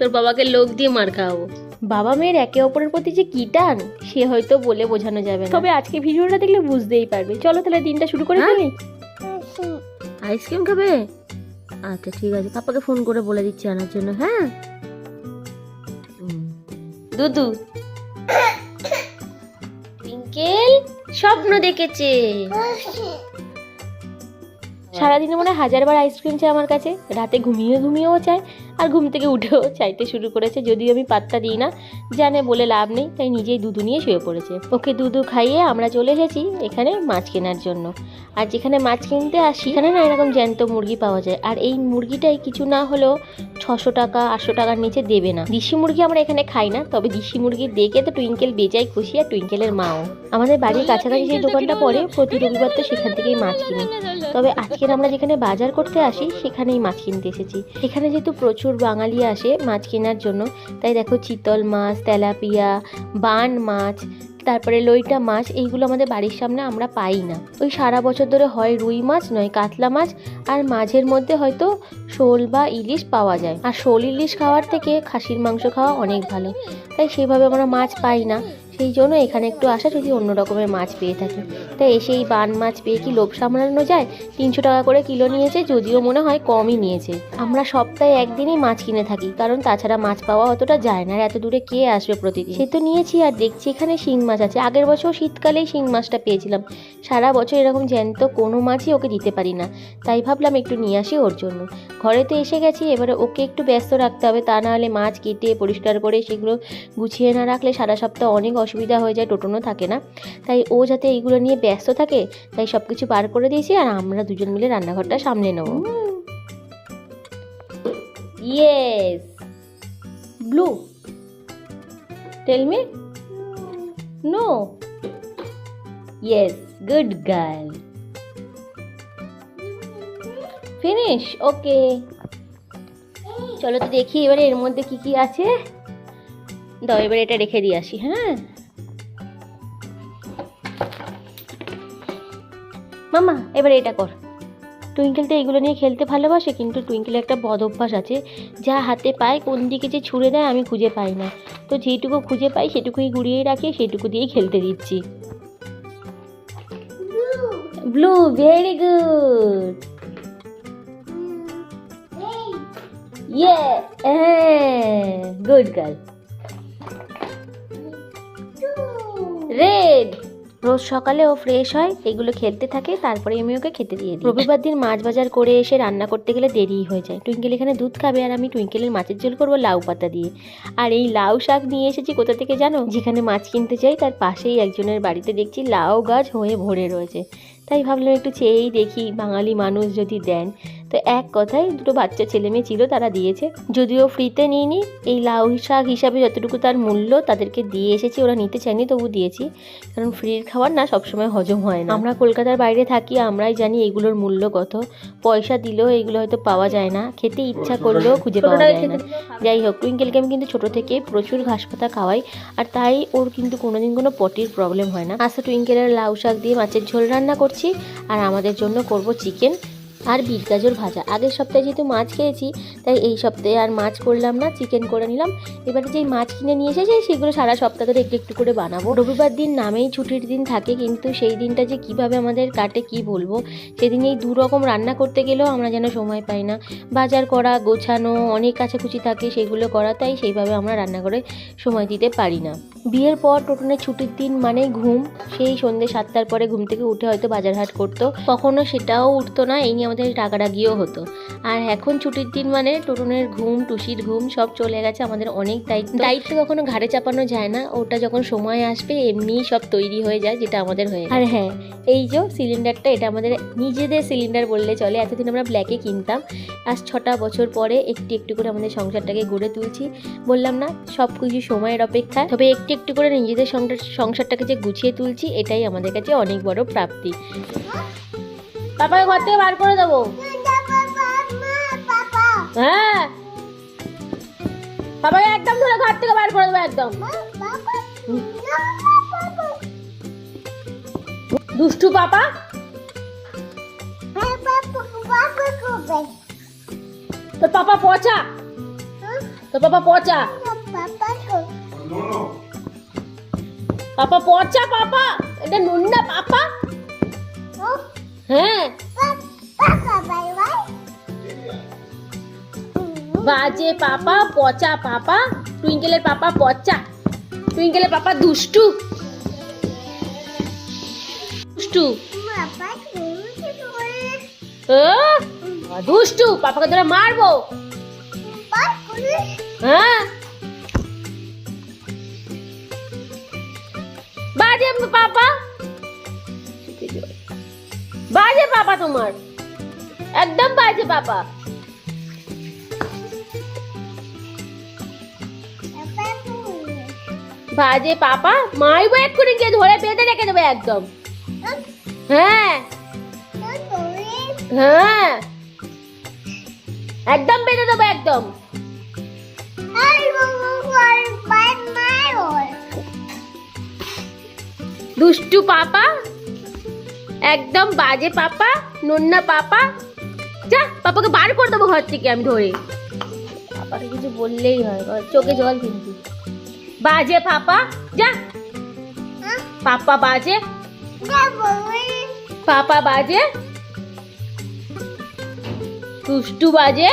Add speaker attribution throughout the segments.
Speaker 1: তোর বাবাকে লোক দিয়ে মার খাওয়াবো। বাবা মেয়ের একে অপরের প্রতি যে কি টান সে হয়তো বলে বোঝানো যাবে না, তবে আজকে ভিডিওটা দেখলে বুঝতেই পারবে। চলো তাহলে দিনটা শুরু করে ফেলি। আইসক্রিম খাবে? আচ্ছা ঠিক আছে, পাপাকে ফোন করে বলে দিচ্ছি আনার জন্য। হ্যাঁ দুদু টুইঙ্কেল স্বপ্ন দেখেছে। সারাদিনে মনে হয় 1000বার আইসক্রিম চাই আমার কাছে, রাতে ঘুমিয়েও চায় আর ঘুম থেকে উঠেও চাইতে শুরু করেছে। যদিও আমি পাত্তা দিই না, জানে বলে লাভ নেই, তাই নিজেই দুধু নিয়ে শুয়ে পড়েছে। ওকে দুধু খাইয়ে আমরা চলে এসেছি এখানে মাছ কেনার জন্য। আর যেখানে মাছ কিনতে আসি এখানে না এরকম জ্যান্ত মুরগি পাওয়া যায়, আর এই মুরগিটাই কিছু না হলেও 600 টাকা 800 টাকার নিচে দেবে না। দেশি মুরগি আমরা এখানে খাই না, তবে দেশি মুরগি দেখে তো টুইঙ্কেল বেজায় খুশি, আর টুইঙ্কেলের মাও। আমাদের বাড়ির কাছাকাছি যে দোকানটা পড়ে প্রতি রবিবার তো সেখান থেকেই মাছ কিনি, তবে আজকের আমরা যেখানে বাজার করতে আসি সেখানেই মাছ কিনতে এসেছি। এখানে যেহেতু প্রচুর বাঙালি আসে মাছ কেনার জন্য, তাই দেখো চিতল মাছ, তেলাপিয়া, বান মাছ, তারপরে লইটা মাছ, এইগুলো আমাদের বাড়ির সামনে আমরা পাই না। ওই সারা বছর ধরে হয় রুই মাছ নয় কাতলা মাছ, আর মাঝের মধ্যে হয়তো শোল বা ইলিশ পাওয়া যায়। আর শোল ইলিশ খাওয়ার থেকে খাসির মাংস খাওয়া অনেক ভালো, তাই সেভাবে আমরা মাছ পাই না। সেই জন্য এখানে একটু আসা, যদি অন্য রকমের মাছ পেয়ে থাকি। তাই এসে এই বান মাছ পেয়ে কি লোভ সামলানো যায়। 300 টাকা করে কিলো নিয়েছে, যদিও মনে হয় কমই নিয়েছে। আমরা সপ্তাহে একদিনই মাছ কিনে থাকি, কারণ তাছাড়া মাছ পাওয়া অতটা যায় না, আর এত দূরে কে আসবে প্রতিদিন। সে তো নিয়েছি, আর দেখছি এখানে শিং মাছ আছে। আগের বছর শীতকালেই শিং মাছটা পেয়েছিলাম। সারা বছর এরকম জ্যান্ত কোনো মাছই ওকে দিতে পারি না, তাই ভাবলাম একটু নিয়ে আসি ওর জন্য। ঘরে তো এসে গেছি, এবারে ওকে একটু ব্যস্ত রাখতে হবে, তা না হলে মাছ কেটে পরিষ্কার করে সেগুলো গুছিয়ে না রাখলে সারা সপ্তাহ অনেক অসুবিধা হয়ে যায়, টোটোনও থাকে না। তাই ও যাতে এইগুলো নিয়ে ব্যস্ত থাকে, তাই সব কিছু বার করে দিয়েছি, আর আমরা দুজন মিলে রান্নাঘরটা সামলে নেব। Yes blue, tell me no, yes good girl, finish, okay. চলো তো দেখি এবারে এর মধ্যে কি কি আছে। দাও এবারে এটা রেখে দিয়ে আসি। হ্যাঁ মামা এবারে এটা কর। টুইঙ্কেল তো এইগুলো নিয়ে খেলতে ভালোবাসে, কিন্তু টুইঙ্কেলের একটা বদ অভ্যাস আছে, যা হাতে পায় কোন দিকে যে ছুঁড়ে দেয় আমি খুঁজে পাই না। তো যেটুকু খুঁজে পাই সেটুকুই গুড়িয়েই রাখি, সেটুকু দিয়েই খেলতে দিচ্ছি। ব্লু, ভেরি গুড, ইয়ে, গুড গার্ল। রেড, রোজ সকালে ও ফ্রেশ হয়, এগুলো খেলতে থাকে, তারপরে আমি ওকে খেতে দিয়ে দিই। রবিবার দিন মাছ বাজার করে এসে রান্না করতে গেলে দেরিই হয়ে যায়। টুইঙ্কেল এখানে দুধ খাবে, আর আমি টুইঙ্কেলের মাছের ঝোল করবো লাউ পাতা দিয়ে। আর এই লাউ শাক নিয়ে এসেছি কোথা থেকে জানো? যেখানে মাছ কিনতে যাই তার পাশেই একজনের বাড়িতে দেখছি লাউ গাছ হয়ে ভরে রয়েছে, তাই ভাবলাম একটু চেয়েই দেখি বাঙালি মানুষ যদি দেন। তো এক কথায় দুটো বাচ্চা ছেলে মেয়ে ছিল, তারা দিয়েছে। যদিও ফ্রিতে নিইনি, এই লাউ শাক হিসাবে যতটুকু তার মূল্য তাদেরকে দিয়ে এসেছি। ওরা নিতে চায়নি তবু দিয়েছি, কারণ ফ্রির খাবার না সবসময় হজম হয় না। আমরা কলকাতার বাইরে থাকি, আমরাই জানি এগুলোর মূল্য কত। পয়সা দিলেও এগুলো হয়তো পাওয়া যায় না, খেতে ইচ্ছা করলেও খুঁজে পাওয়া যায় না। যাই হোক, টুইঙ্কেলকে আমি কিন্তু ছোটো থেকে প্রচুর ঘাস পাতা খাওয়াই, আর তাই ওর কিন্তু কোনোদিন কোনো পটির প্রবলেম হয় না। আজকে টুইঙ্কেলের লাউ শাক দিয়ে মাছের ঝোল রান্না করছি, আর আমাদের জন্য করব চিকেন আর বিট গাজর ভাজা। আগের সপ্তাহে যেহেতু মাছ খেয়েছি, তাই এই সপ্তাহে আর মাছ করলাম না, চিকেন করে নিলাম। এবারে যেই মাছ কিনে নিয়ে এসেছি সেগুলো সারা সপ্তাহ ধরে একটু একটু করে বানাবো। রবিবার দিন নামেই ছুটির দিন থাকে, কিন্তু সেই দিনটা যে কিভাবে আমাদের কাটে কি বলবো। সেদিন এই 2 রকম রান্না করতে গেলেও আমরা যেন সময় পাই না। বাজার করা, গোছানো, অনেক কাছাকুচি থাকে সেগুলো করা, তাই সেইভাবে আমরা রান্না করে সময় দিতে পারি না। বিয়ের পর টোটনের ছুটির দিন মানে ঘুম, সেই সন্ধ্যে 7টার পরে ঘুম থেকে উঠে হয়তো বাজার হাট করতো, কখনো সেটাও উঠতো না, এই নিয়ে আমাদের রাগারাগিও হতো। আর এখন ছুটির দিন মানে টোটনের ঘুম, টুসির ঘুম সব চলে গেছে। আমাদের অনেক দায়িত্ব কখনো ঘাড়ে চাপানো যায় না, ওটা যখন সময় আসবে এমনিই সব তৈরি হয়ে যায়, যেটা আমাদের হয়ে। আর হ্যাঁ, এই যে সিলিন্ডারটা, এটা আমাদের নিজেদের সিলিন্ডার বললে চলে। এতদিন আমরা ব্ল্যাকে কিনতাম, আজ 6টা বছর পরে একটু একটু করে আমাদের সংসারটাকে গড়ে তুলছি। বললাম না সব কিছু সময়ের অপেক্ষা, তবে একটু একটু করে নিজেদের সংসারটাকে যে গুছিয়ে তুলছি, এটাই আমাদের কাছে অনেক বড় প্রাপ্তি। পাপাকে ঘর থেকে বার করে দেবো। হ্যাঁ, পাপাকে একদম ধরে ঘর থেকে বার করে দেবো একদম। দুষ্টু পাপা, তোর পাপা পচা, তো পাপা পচা, পাপা পচা, পাপা এটা নুন না পাপা। হ্যাঁ বাজে পাপা, পচা পাপা, টুইঙ্কেলের পাপা পচা, টুইঙ্কেলের পাপা দুষ্টু দুষ্টু দুষ্টু, পাপাকে ধরে মারবো। হ্যাঁ বাজে পাপা, বাজে পাপা তোমার, একদম বাজে পাপা। বাজে পাপা, মারবো এক্ষুনি, গিয়ে ধরে বেঁধে রেখে দেবে একদম। হ্যাঁ হ্যাঁ একদম বেঁধে দেবো একদম। দুষ্টু পাপা, একদম বাজে পাপা, নন্না পাপা। যা, পাপাকে বার করে দেবো ঘর থেকে আমি ধরে। পাপাকে কিছু বললেই হয়, চোখে জল কিন্তু। বাজে পাপা, যা। পাপা বাজে, পাপা বাজে, দুষ্টু বাজে।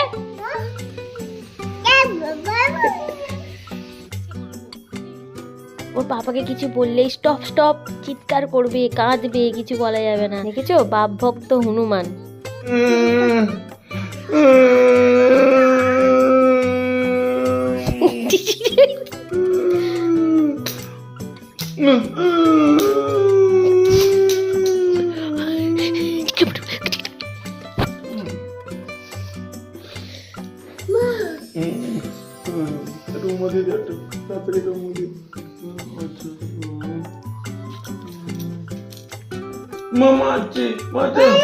Speaker 1: ওর পাপাকে কিছু বললেই স্টপ স্টপ চিৎকার করবে, কাঁদবে, কিছু বলা যাবে না। দেখেছো, বাপ ভক্ত Hanuman.
Speaker 2: Mama cik, macam.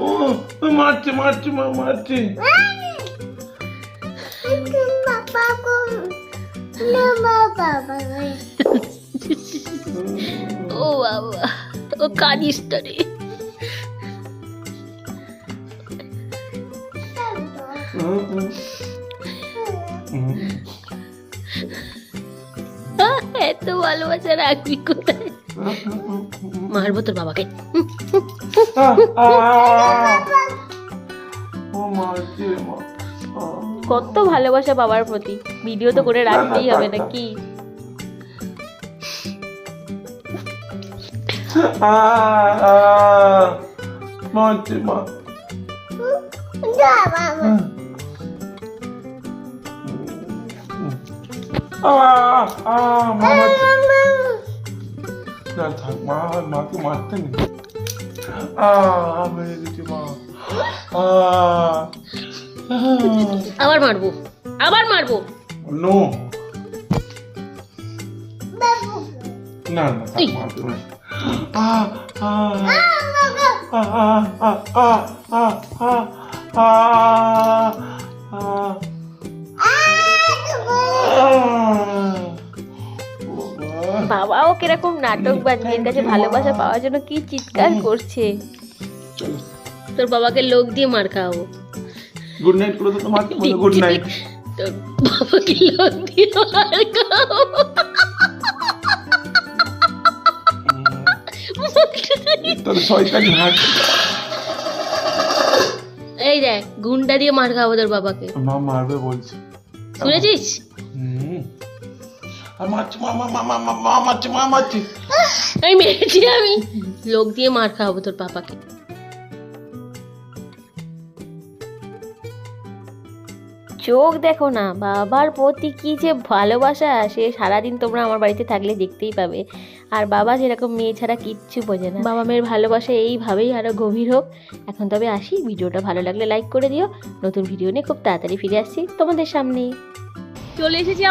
Speaker 2: Oh, mati mati mama mati.
Speaker 1: ও বাবা, ও কাঁদিস তো রে। এত ভালোবাসা রাখবি কোথায়? মারবো তোর বাবাকে। কত ভালোবাসা বাবার প্রতি, ভিডিও তো করে রাখতেই হবে নাকি?
Speaker 2: মাকে মারতে নেই।
Speaker 1: আবার মারবো, আবার মারবো।
Speaker 2: নো না না, মারতে নেই।
Speaker 1: বাবাও কিরকম নাটকবাজ, মেয়ের কাছে ভালোবাসা পাওয়ার জন্য কি চিৎকার করছে। তোর বাবাকে লোক দিয়ে মার খাওয়াবো।
Speaker 2: গুড নাইট করে তো তোমাকে বলে গুড নাইট।
Speaker 1: তোর বাবাকে লোক দিয়ে মার খাওয়াবো।
Speaker 2: তোর শয়তানি হাত।
Speaker 1: এই দেখ, গুন্ডা দিয়ে মার খাওয়াবো তোর বাবাকে।
Speaker 2: মা মারবে বলছে,
Speaker 1: শুনেছিস? আমি মেরেছি, আমি লোক দিয়ে মার খাওয়াবো তোর পাপাকে। চোখ দেখো না, বাবার প্রতি কি যে ভালোবাসা, সে সারাদিন তোমরা আমার বাড়িতে থাকলে দেখতেই পাবে। আর বাবা যেরকম মেয়ে ছাড়া কিচ্ছু বোঝে না। বাবা মেয়ের ভালোবাসা এইভাবেই আরো গভীর হোক। এখন তবে আসি, ভিডিওটা ভালো লাগলে লাইক করে দিও। নতুন ভিডিও নিয়ে খুব তাড়াতাড়ি ফিরে আসছি তোমাদের সামনে। চলে এসেছি